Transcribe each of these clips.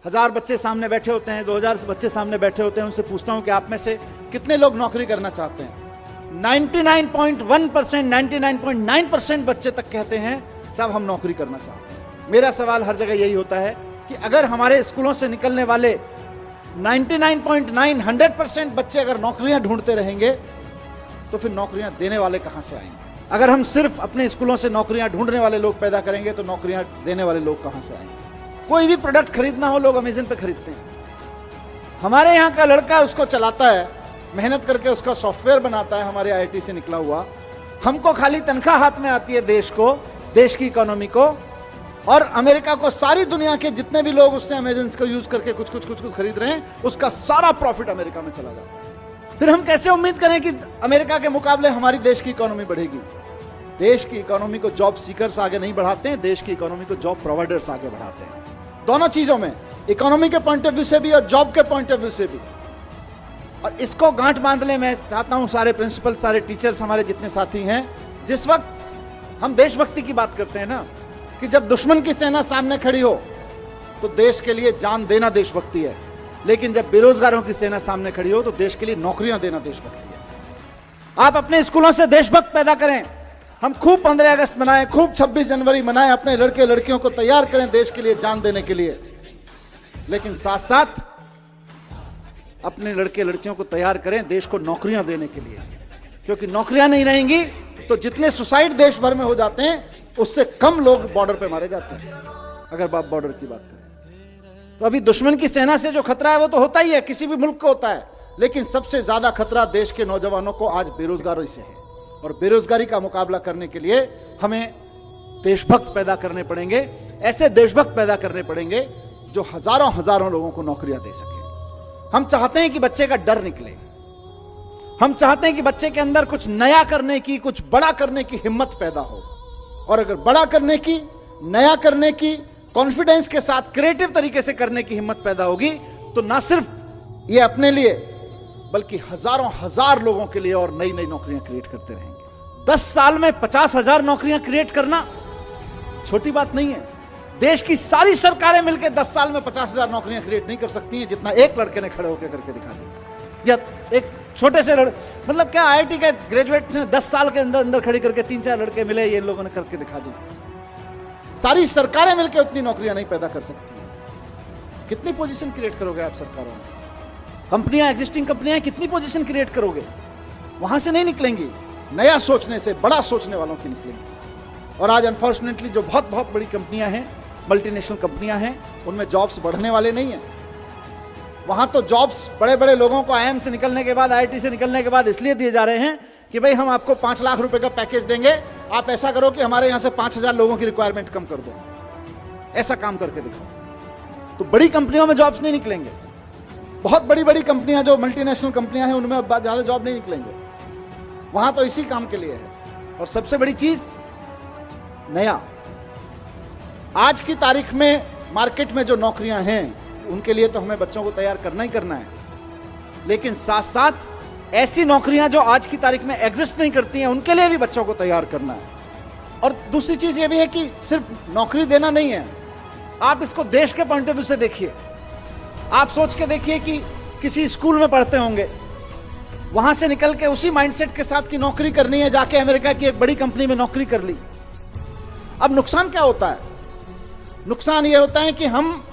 1000 बच्चे सामने बैठे होते हैं, 2000 बच्चे सामने बैठे होते हैं, उनसे पूछता हूं कि आप में से कितने लोग नौकरी करना चाहते हैं। 99.1%, 99.9% बच्चे तक कहते हैं साहब हम नौकरी करना चाहते हैं। मेरा सवाल हर जगह यही होता है कि अगर हमारे स्कूलों से निकलने वाले 99.9, 100% बच्चे अगर नौकरियां ढूंढते रहेंगे तो फिर नौकरियां देने वाले कहां से आएंगे? अगर हम सिर्फ अपने स्कूलों से नौकरियां ढूंढने वाले लोग पैदा करेंगे तो नौकरियां देने वाले लोग कहां से आएंगे? कोई भी प्रोडक्ट खरीदना हो, लोग अमेज़न पे खरीदते हैं। हमारे यहाँ का लड़का उसको चलाता है, मेहनत करके उसका सॉफ्टवेयर बनाता है, हमारे आईआईटी से निकला हुआ। हमको खाली तनख्वाह हाथ में आती है, देश को, देश की इकोनॉमी को, और अमेरिका को, सारी दुनिया के जितने भी लोग उससे अमेज़न को यूज करके कुछ खरीद रहे हैं, उसका सारा प्रॉफिट अमेरिका में चला जाता है। फिर हम कैसे उम्मीद करें कि अमेरिका के मुकाबले हमारी देश की इकोनॉमी बढ़ेगी? देश की इकोनॉमी को जॉब सीकर्स आगे नहीं बढ़ाते हैं, देश की इकोनॉमी को जॉब प्रोवाइडर्स आगे बढ़ाते हैं। दोनों चीजों में, इकोनॉमी के पॉइंट ऑफ व्यू से भी और जॉब के पॉइंट ऑफ व्यू से भी। और इसको गांठ बांधने में चाहता हूं सारे प्रिंसिपल, सारे टीचर्स, हमारे जितने साथी हैं। जिस वक्त हम देशभक्ति की बात करते हैं ना, कि जब दुश्मन की सेना सामने खड़ी हो तो देश के लिए जान देना देशभक्ति है, लेकिन जब बेरोजगारों की सेना सामने खड़ी हो तो देश के लिए नौकरियां देना देशभक्ति है। आप अपने स्कूलों से देशभक्त पैदा करें। हम खूब 15 अगस्त मनाएं, खूब 26 जनवरी मनाएं, अपने लड़के लड़कियों को तैयार करें देश के लिए जान देने के लिए, लेकिन साथ साथ अपने लड़के लड़कियों को तैयार करें देश को नौकरियां देने के लिए। क्योंकि नौकरियां नहीं रहेंगी तो जितने सुसाइड देश भर में हो जाते हैं उससे कम लोग बॉर्डर पे मारे जाते हैं। अगर आप बॉर्डर की बात करें तो अभी दुश्मन की सेना से जो खतरा है वो तो होता ही है, किसी भी मुल्क को होता है, लेकिन सबसे ज्यादा खतरा देश के नौजवानों को आज बेरोजगारी से है। और बेरोजगारी का मुकाबला करने के लिए हमें देशभक्त पैदा करने पड़ेंगे, ऐसे देशभक्त पैदा करने पड़ेंगे जो हजारों हजारों लोगों को नौकरियां दे सके। हम चाहते हैं कि बच्चे का डर निकले, हम चाहते हैं कि बच्चे के अंदर कुछ नया करने की, कुछ बड़ा करने की हिम्मत पैदा हो। और अगर बड़ा करने की, नया करने की, कॉन्फिडेंस के साथ क्रिएटिव तरीके से करने की हिम्मत पैदा होगी तो ना सिर्फ ये अपने लिए बल्कि हजारों हजार लोगों के लिए और नई नई नौकरियां क्रिएट करते रहेंगे। 10 साल में 50,000 नौकरियां क्रिएट करना छोटी बात नहीं है। देश की सारी सरकारें मिलकर 10 साल में 50,000 नौकरियां क्रिएट नहीं कर सकती हैं जितना एक लड़के ने खड़े होकर करके दिखा दिया। या एक छोटे से मतलब क्या, आईआईटी के ग्रेजुएट ने 10 साल के अंदर अंदर खड़ी करके 3-4 लड़के मिले, ये लोगों ने करके दिखा दी। सारी सरकारें मिलकर उतनी नौकरियां नहीं पैदा कर सकती हैं। कितनी पोजीशन क्रिएट करोगे आप सरकारों में? कंपनियां, एग्जिस्टिंग कंपनियां कितनी पोजीशन क्रिएट करोगे? वहां से नहीं निकलेंगी, नया सोचने से, बड़ा सोचने वालों की निकलेंगी। और आज अनफॉर्चुनेटली जो बहुत बहुत बड़ी कंपनियां हैं, मल्टीनेशनल कंपनियां हैं, उनमें जॉब्स बढ़ने वाले नहीं हैं। वहां तो जॉब्स बड़े बड़े लोगों को आईआईएम से निकलने के बाद, आईआईटी से निकलने के बाद इसलिए दिए जा रहे हैं कि भाई हम आपको 5 लाख रुपए का पैकेज देंगे, आप ऐसा करो कि हमारे यहां से 5,000 लोगों की रिक्वायरमेंट कम कर दो। ऐसा काम करके दिखाओ। तो बड़ी कंपनियों में जॉब्स नहीं निकलेंगे। बहुत बड़ी बड़ी कंपनियां जो मल्टीनेशनल कंपनियां हैं उनमें ज्यादा जॉब नहीं निकलेंगे। वहां तो इसी काम के लिए है। और सबसे बड़ी चीज, नया। आज की तारीख में मार्केट में जो नौकरियां हैं उनके लिए तो हमें बच्चों को तैयार करना ही करना है, लेकिन साथ साथ ऐसी नौकरियां जो आज की तारीख में एग्जिस्ट नहीं करती हैं उनके लिए भी बच्चों को तैयार करना है। और दूसरी चीज ये भी है कि सिर्फ नौकरी देना नहीं है, आप इसको देश के पॉइंट ऑफ व्यू से देखिए। आप सोच के देखिए कि किसी स्कूल में पढ़ते होंगे, वहां से निकल के उसी माइंडसेट के साथ की नौकरी करनी है, जाके अमेरिका की एक बड़ी कंपनी में नौकरी कर ली। अब नुकसान क्या होता है? नुकसान ये होता है कि हम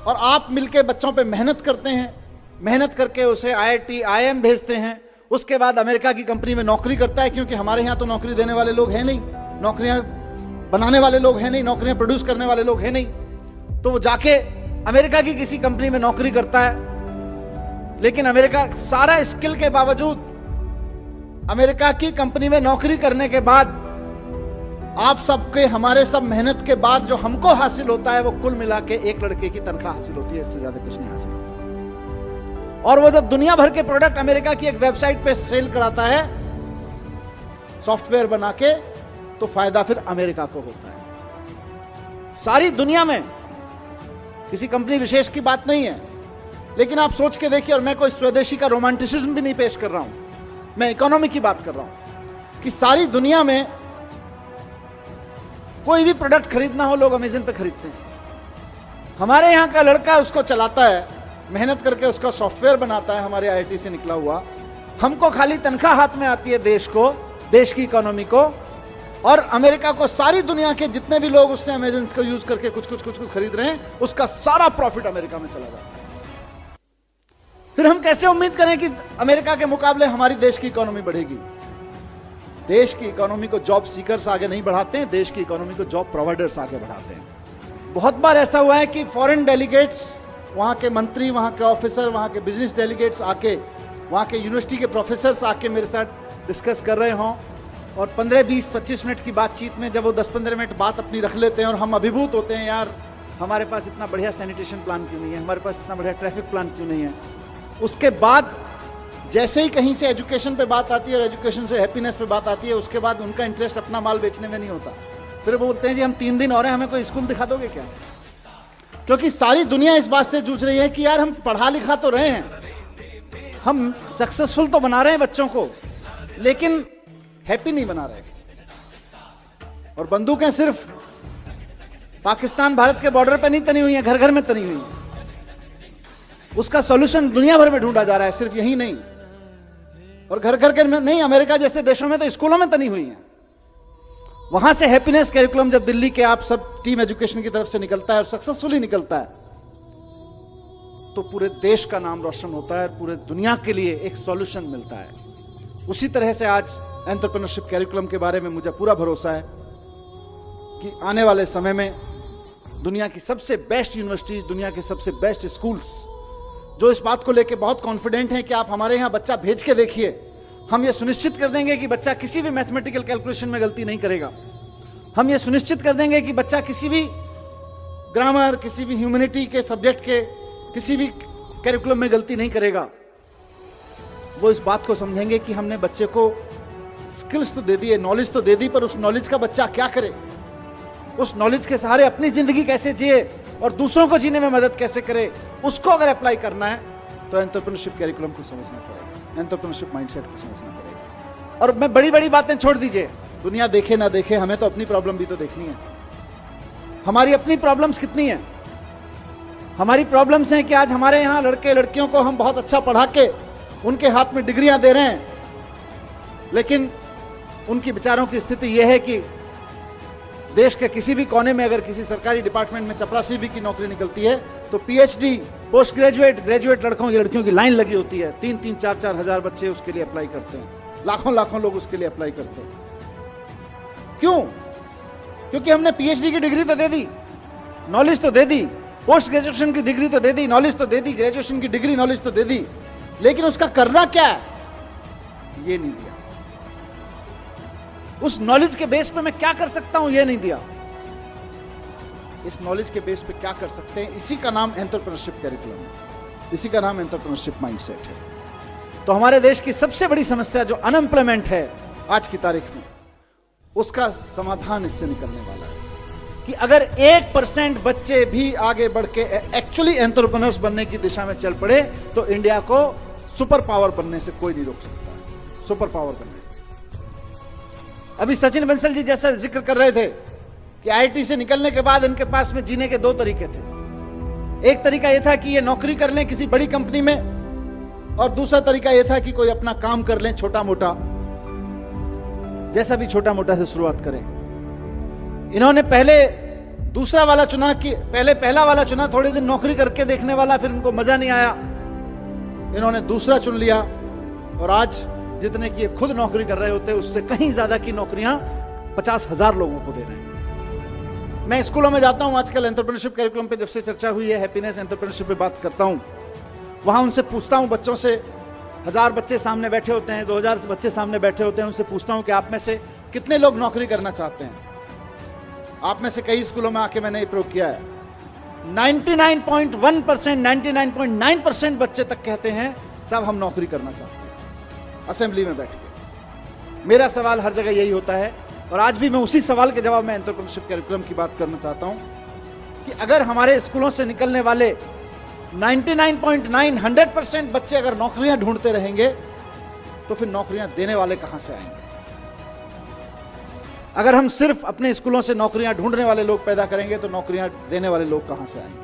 और आप मिलके बच्चों पे मेहनत करते हैं, मेहनत करके उसे आईआईटी, आईएम भेजते हैं, उसके बाद अमेरिका की कंपनी में नौकरी करता है, क्योंकि हमारे यहाँ तो नौकरी देने वाले लोग हैं नहीं, नौकरियां बनाने वाले लोग हैं नहीं, नौकरियां प्रोड्यूस करने वाले लोग हैं नहीं। तो वो जाके अमेरिका की किसी कंपनी में नौकरी करता है, लेकिन अमेरिका सारा स्किल के बावजूद, अमेरिका की कंपनी में नौकरी करने के बाद आप सबके, हमारे सब मेहनत के बाद जो हमको हासिल होता है वो कुल मिला के एक लड़के की तनख्वाह हासिल होती है, इससे ज्यादा कुछ नहीं हासिल होता। और वो जब दुनिया भर के प्रोडक्ट अमेरिका की एक वेबसाइट पे सेल कराता है सॉफ्टवेयर बना के, तो फायदा फिर अमेरिका को होता है। सारी दुनिया में किसी कंपनी विशेष की बात नहीं है, लेकिन आप सोच के देखिए, और मैं कोई स्वदेशी का रोमांटिसिज्म भी नहीं पेश कर रहा हूं, मैं इकोनॉमी की बात कर रहा हूं कि सारी दुनिया में कोई भी प्रोडक्ट खरीदना हो, लोग अमेज़न पे खरीदते हैं। हमारे यहाँ का लड़का उसको चलाता है, मेहनत करके उसका सॉफ्टवेयर बनाता है, हमारे आईआईटी से निकला हुआ। हमको खाली तनख्वाह हाथ में आती है देश को, देश की इकोनॉमी को, और अमेरिका को सारी दुनिया के जितने भी लोग उससे अमेजन को यूज करके कुछ खरीद रहे हैं, उसका सारा प्रॉफिट अमेरिका में चला जाता है। फिर हम कैसे उम्मीद करें कि अमेरिका के मुकाबले हमारी देश की इकोनॉमी बढ़ेगी? देश की इकोनॉमी को जॉब सीकर्स आगे नहीं बढ़ाते हैं, देश की इकोनॉमी को जॉब प्रोवाइडर्स आगे बढ़ाते हैं। बहुत बार ऐसा हुआ है कि फॉरेन डेलीगेट्स, वहां के मंत्री, वहां के ऑफिसर, वहां के बिजनेस डेलीगेट्स आके, वहां के यूनिवर्सिटी के प्रोफेसर्स आके मेरे साथ डिस्कस कर रहे हों, और 15, 20, 25 मिनट की बातचीत में जब वो 10-15 मिनट बात अपनी रख लेते हैं और हम अभिभूत होते हैं, यार हमारे पास इतना बढ़िया सैनिटेशन प्लान क्यों नहीं है, हमारे पास इतना बढ़िया ट्रैफिक प्लान क्यों नहीं है। उसके बाद जैसे ही कहीं से एजुकेशन पे बात आती है और एजुकेशन से हैप्पीनेस पे बात आती है, उसके बाद उनका इंटरेस्ट अपना माल बेचने में नहीं होता। फिर वो बोलते हैं जी हम 3 दिन और हैं, हमें कोई स्कूल दिखा दोगे क्या? क्योंकि सारी दुनिया इस बात से जूझ रही है कि यार हम पढ़ा लिखा तो रहे हैं, हम सक्सेसफुल तो बना रहे हैं बच्चों को, लेकिन हैप्पी नहीं बना रहे। और बंदूकें सिर्फ पाकिस्तान भारत के बॉर्डर पे नहीं तनी हुई हैं, घर घर में तनी हुई हैं। उसका सॉल्यूशन दुनिया भर में ढूंढा जा रहा है, सिर्फ यही नहीं। और घर घर के नहीं, अमेरिका जैसे देशों में तो स्कूलों में तनी हुई हैं। वहां से हैप्पीनेस कैरिकुलम जब दिल्ली के आप सब टीम एजुकेशन की तरफ से निकलता है और सक्सेसफुली निकलता है, तो पूरे देश का नाम रोशन होता है, पूरे दुनिया के लिए एक सॉल्यूशन मिलता है। उसी तरह से आज एंटरप्रेन्योरशिप कैरिकुलम के बारे में मुझे पूरा भरोसा है कि आने वाले समय में दुनिया की सबसे बेस्ट यूनिवर्सिटीज, दुनिया के सबसे बेस्ट स्कूल्स जो इस बात को लेकर बहुत कॉन्फिडेंट हैं कि आप हमारे यहाँ बच्चा भेज के देखिए, हम ये सुनिश्चित कर देंगे कि बच्चा किसी भी मैथमेटिकल कैलकुलेशन में गलती नहीं करेगा। हम ये सुनिश्चित कर देंगे कि बच्चा किसी भी ग्रामर, किसी भी ह्यूमैनिटी के सब्जेक्ट के किसी भी कैरिकुलम में गलती नहीं करेगा। वो इस बात को समझेंगे कि हमने बच्चे को स्किल्स तो दे दी है, नॉलेज तो दे दी, पर उस नॉलेज का बच्चा क्या करे, उस नॉलेज के सहारे अपनी जिंदगी कैसे जिए और दूसरों को जीने में मदद कैसे करे, उसको अगर अप्लाई करना है तो एंटरप्रेन्योरशिप कैरिकुलम को समझना पड़ेगा, एंटरप्रेन्योरशिप माइंडसेट को समझना पड़ेगा। और मैं बड़ी बड़ी बातें छोड़ दीजिए, दुनिया देखे ना देखे, हमें तो अपनी प्रॉब्लम भी तो देखनी है। हमारी अपनी प्रॉब्लम्स कितनी है? हमारी प्रॉब्लम्स हैं कि आज हमारे यहाँ लड़के लड़कियों को हम बहुत अच्छा पढ़ा के उनके हाथ में डिग्रियां दे रहे हैं, लेकिन उनकी बेचारों की स्थिति यह है कि देश के किसी भी कोने में अगर किसी सरकारी डिपार्टमेंट में चपरासी भी की नौकरी निकलती है तो पीएचडी, पोस्ट ग्रेजुएट, ग्रेजुएट लड़कियों की लाइन लगी होती है। 3-3, 4-4 हजार बच्चे उसके लिए अप्लाई करते हैं, लाखों लोग उसके लिए अप्लाई करते हैं। क्यों? क्योंकि हमने पीएचडी की डिग्री तो दे दी, नॉलेज तो दे दी, पोस्ट ग्रेजुएशन की डिग्री तो दे दी, नॉलेज तो दे दी, ग्रेजुएशन की डिग्री नॉलेज तो दे दी, लेकिन उसका करना क्या है ये नहीं दिया। उस नॉलेज के बेस पे मैं क्या कर सकता हूं ये नहीं दिया। इस नॉलेज के बेस पे क्या कर सकते हैं, इसी का नाम एंटरप्रेन्योरशिप कैरिकुलम है, इसी का नाम एंटरप्रेन्योरशिप माइंडसेट है। तो हमारे देश की सबसे बड़ी समस्या जो अनएम्प्लॉयमेंट है आज की तारीख में, उसका समाधान इससे निकलने वाला है कि अगर 1% बच्चे भी आगे बढ़ के एक्चुअली एंटरप्रेन्योर्स बनने की दिशा में चल पड़े तो इंडिया को सुपर पावर बनने से कोई नहीं रोक सकता है। सुपर पावर बनने से अभी सचिन बंसल जी जैसा जिक्र कर रहे थे कि आईआईटी से निकलने के बाद इनके पास में जीने के 2 तरीके थे। एक तरीका यह था कि ये नौकरी कर लें किसी बड़ी कंपनी में, और दूसरा तरीका यह था कि कोई अपना काम कर लें छोटा मोटा, जैसा भी छोटा मोटा से शुरुआत करें। इन्होंने पहले दूसरा वाला चुना कि पहले पहला वाला चुना, थोड़े दिन नौकरी करके देखने वाला, फिर इनको मजा नहीं आया, इन्होंने दूसरा चुन लिया। और आज जितने की खुद नौकरी कर रहे होते उससे कहीं ज्यादा की नौकरियां 50,000 लोगों को दे रहे हैं। मैं स्कूलों में जाता हूं, आजकल एंटरप्रेन्योरशिप कैरिकुलम पे जब से चर्चा हुई है, हैप्पीनेस एंटरप्रेन्योरशिप पे बात करता हूं, वहां उनसे पूछता हूं, बच्चों से 1000 बच्चे सामने बैठे होते हैं, 2000 बच्चे सामने बैठे होते हैं, उनसे पूछता हूं कि आप में से कितने लोग नौकरी करना चाहते हैं। आप में से कई स्कूलों में आके मैंने ये प्रयोग किया है, 99.1%, 99.9% बच्चे तक कहते हैं साहब हम नौकरी करना चाहते हैं, असेंबली में बैठ के। मेरा सवाल हर जगह यही होता है, और आज भी मैं उसी सवाल के जवाब में एंटरप्रेन्योरशिप कैरिकुलम की बात करना चाहता हूं कि अगर हमारे स्कूलों से निकलने वाले 99.9, 100% बच्चे अगर नौकरियां ढूंढते रहेंगे तो फिर नौकरियां देने वाले कहां से आएंगे? अगर हम सिर्फ अपने स्कूलों से नौकरियां ढूंढने वाले लोग पैदा करेंगे तो नौकरियां देने वाले लोग कहां से आएंगे?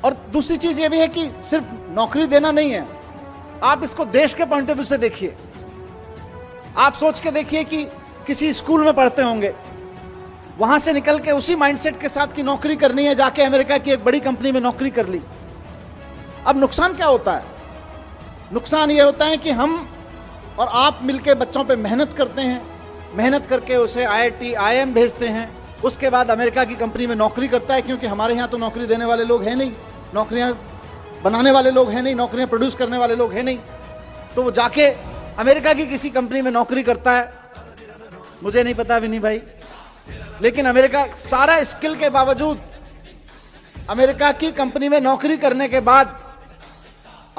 और दूसरी चीज ये भी है कि सिर्फ नौकरी देना नहीं है, आप इसको देश के पॉइंट ऑफ व्यू से देखिए। आप सोच के देखिए कि किसी स्कूल में पढ़ते होंगे, वहां से निकल के उसी माइंडसेट के साथ की नौकरी करनी है, जाके अमेरिका की एक बड़ी कंपनी में नौकरी कर ली। अब नुकसान क्या होता है? नुकसान ये होता है कि हम और आप मिलके बच्चों पे मेहनत करते हैं, मेहनत करके उसे IIT IIM भेजते हैं, उसके बाद अमेरिका की कंपनी में नौकरी करता है, क्योंकि हमारे यहाँ तो नौकरी देने वाले लोग हैं नहीं, नौकरियां बनाने वाले लोग हैं नहीं, नौकरियां प्रोड्यूस करने वाले लोग हैं नहीं, तो वो जाके अमेरिका की किसी कंपनी में नौकरी करता है। मुझे नहीं पता विनी भाई, लेकिन अमेरिका सारा स्किल के बावजूद अमेरिका की कंपनी में नौकरी करने के बाद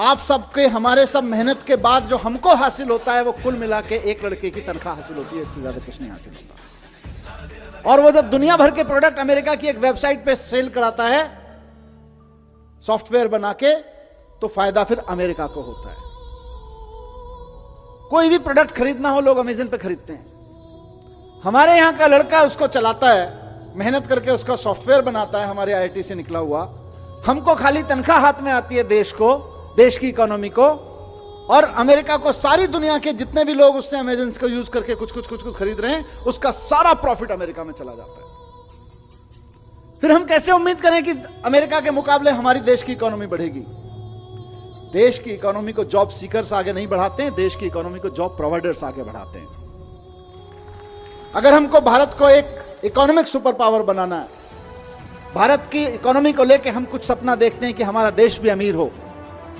आप सबके, हमारे सब मेहनत के बाद जो हमको हासिल होता है वो कुल मिला के एक लड़के की तनख्वाह हासिल होती है, इससे ज्यादा कुछ नहीं हासिल होता। और वो जब दुनिया भर के प्रोडक्ट अमेरिका की एक वेबसाइट पे सेल कराता है सॉफ्टवेयर बना के, तो फायदा फिर अमेरिका को होता है। कोई भी प्रोडक्ट खरीदना हो, लोग अमेज़न पे खरीदते हैं। हमारे यहां का लड़का उसको चलाता है, मेहनत करके उसका सॉफ्टवेयर बनाता है, हमारे IIT से निकला हुआ। हमको खाली तनख्वाह हाथ में आती है देश को, देश की इकोनॉमी को, और अमेरिका को सारी दुनिया के जितने भी लोग उससे अमेज़न को यूज करके कुछ खरीद रहे हैं, उसका सारा प्रॉफिट अमेरिका में चला जाता है। फिर हम कैसे उम्मीद करें कि अमेरिका के मुकाबले हमारी देश की इकोनॉमी बढ़ेगी? देश की इकोनॉमी को जॉब सीकर्स आगे नहीं बढ़ाते हैं, देश की इकोनॉमी को जॉब प्रोवाइडर्स आगे बढ़ाते हैं। अगर हमको भारत को एक इकोनॉमिक सुपर पावर बनाना है, भारत की इकोनॉमी को लेकर हम कुछ सपना देखते हैं कि हमारा देश भी अमीर हो,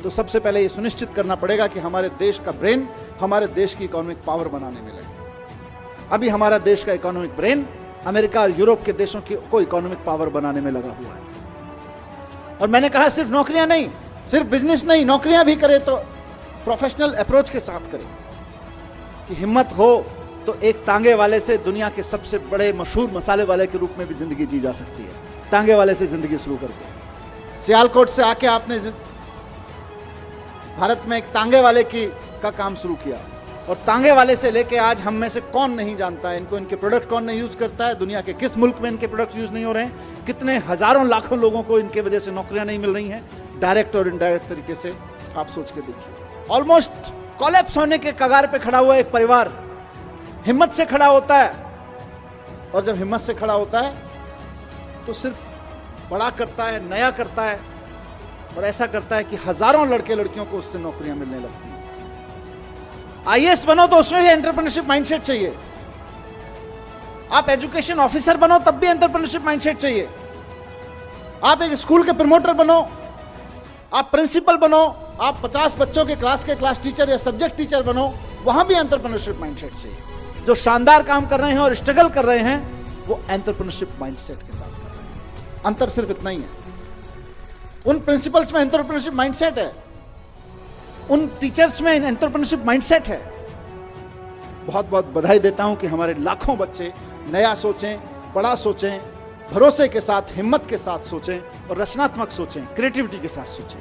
तो सबसे पहले ये सुनिश्चित करना पड़ेगा कि हमारे देश का ब्रेन हमारे देश की इकोनॉमिक पावर बनाने में लगे। अभी हमारा देश का इकोनॉमिक ब्रेन अमेरिका और यूरोप के देशों को इकोनॉमिक पावर बनाने में लगा हुआ है। और मैंने कहा सिर्फ नौकरियां नहीं, सिर्फ बिजनेस नहीं, नौकरियां भी करें तो प्रोफेशनल अप्रोच के साथ करें, कि हिम्मत हो तो एक तांगे वाले से दुनिया के सबसे बड़े मशहूर मसाले वाले के रूप में भी जिंदगी जी जा सकती है। तांगे वाले से जिंदगी शुरू करके, सियालकोट से आके आपने भारत में एक तांगे वाले का काम शुरू किया, और तांगे वाले से लेके आज हम में से कौन नहीं जानता है इनको, इनके प्रोडक्ट कौन नहीं यूज करता है, दुनिया के किस मुल्क में इनके प्रोडक्ट यूज नहीं हो रहे हैं, कितने हजारों लाखों लोगों को इनके वजह से नौकरियां नहीं मिल रही हैं, डायरेक्ट और इनडायरेक्ट तरीके से। आप सोच के देखिए, ऑलमोस्ट कोलैप्स होने के कगार पे खड़ा हुआ एक परिवार हिम्मत से खड़ा होता है, और जब हिम्मत से खड़ा होता है तो सिर्फ बड़ा करता है, नया करता है, और ऐसा करता है कि हजारों लड़के लड़कियों को उससे नौकरियां मिलने लगती हैं। IAS बनो तो उसमें भी एंटरप्रेन्योरशिप माइंडसेट चाहिए। आप एजुकेशन ऑफिसर बनो तब भी एंटरप्रेन्योरशिप माइंडसेट चाहिए। आप एक स्कूल के प्रमोटर बनो, आप प्रिंसिपल बनो, आप 50 बच्चों के क्लास टीचर या सब्जेक्ट टीचर बनो, वहां भी एंटरप्रेन्योरशिप माइंडसेट चाहिए। जो शानदार काम कर रहे हैं और स्ट्रगल कर रहे हैं, वो एंटरप्रेन्योरशिप माइंडसेट के साथ कर रहे हैं। अंतर सिर्फ इतना ही है, उन प्रिंसिपल्स में एंटरप्रेन्योरशिप माइंडसेट है, उन टीचर्स में एंटरप्रेन्योरशिप माइंडसेट है। बहुत बहुत बधाई देता हूं कि हमारे लाखों बच्चे नया सोचें, बड़ा सोचें, भरोसे के साथ, हिम्मत के साथ सोचें, और रचनात्मक सोचें, क्रिएटिविटी के साथ सोचें।